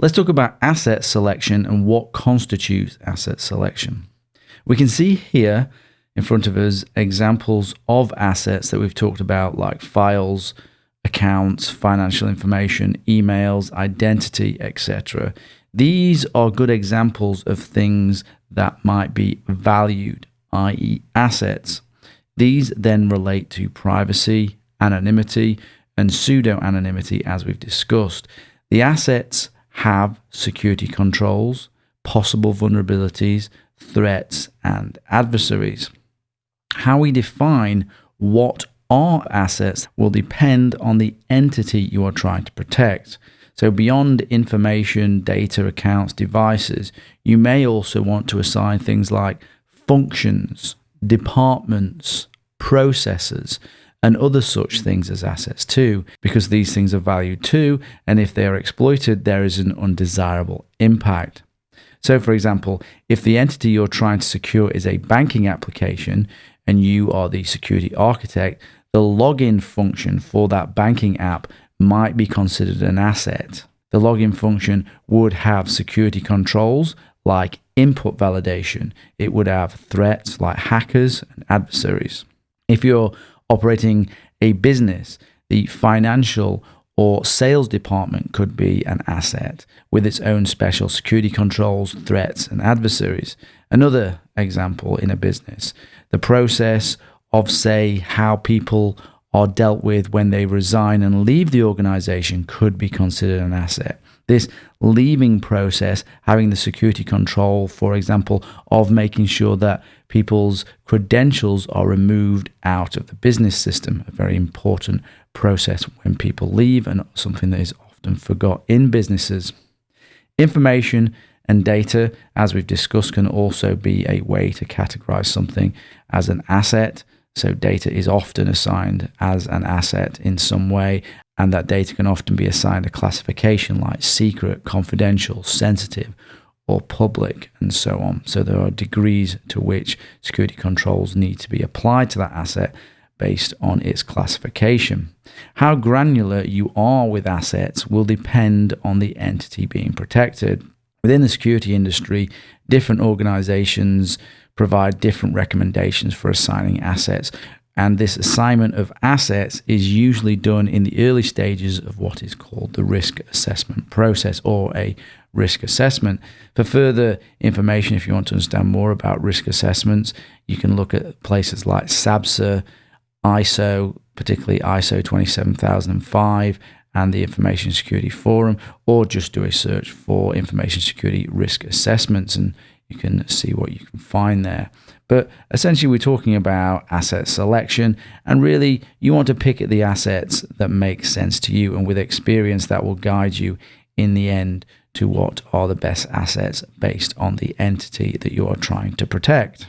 Let's talk about asset selection and what constitutes asset selection. We can see here in front of us examples of assets that we've talked about, like files, accounts, financial information, emails, identity, etc. These are good examples of things that might be valued, i.e. assets. These then relate to privacy, anonymity, and pseudo-anonymity, as we've discussed. The assets have security controls, possible vulnerabilities, threats, and adversaries. How we define what are assets will depend on the entity you are trying to protect. So beyond information, data, accounts, devices, you may also want to assign things like functions, departments, processes, and other such things as assets too, because these things are valued too, and if they are exploited, there is an undesirable impact. So for example, if the entity you're trying to secure is a banking application and you are the security architect, the login function for that banking app might be considered an asset. The login function would have security controls like input validation. It would have threats like hackers and adversaries. If you're operating a business, the financial or sales department could be an asset with its own special security controls, threats, and adversaries. Another example in a business, the process of, say, how people are dealt with when they resign and leave the organization could be considered an asset. This leaving process, having the security control, for example, of making sure that people's credentials are removed out of the business system, a very important process when people leave and something that is often forgot in businesses. Information and data, as we've discussed, can also be a way to categorize something as an asset. So data is often assigned as an asset in some way, and that data can often be assigned a classification like secret, confidential, sensitive, or public, and so on. So there are degrees to which security controls need to be applied to that asset based on its classification. How granular you are with assets will depend on the entity being protected. Within the security industry, different organizations provide different recommendations for assigning assets, and this assignment of assets is usually done in the early stages of what is called the risk assessment process, or a risk assessment. For further information, if you want to understand more about risk assessments, you can look at places like SABSA, ISO, particularly ISO 27005, and the Information Security Forum, or just do a search for information security risk assessments and you can see what you can find there. But essentially, we're talking about asset selection, and really you want to pick at the assets that make sense to you, and with experience that will guide you in the end to what are the best assets based on the entity that you are trying to protect.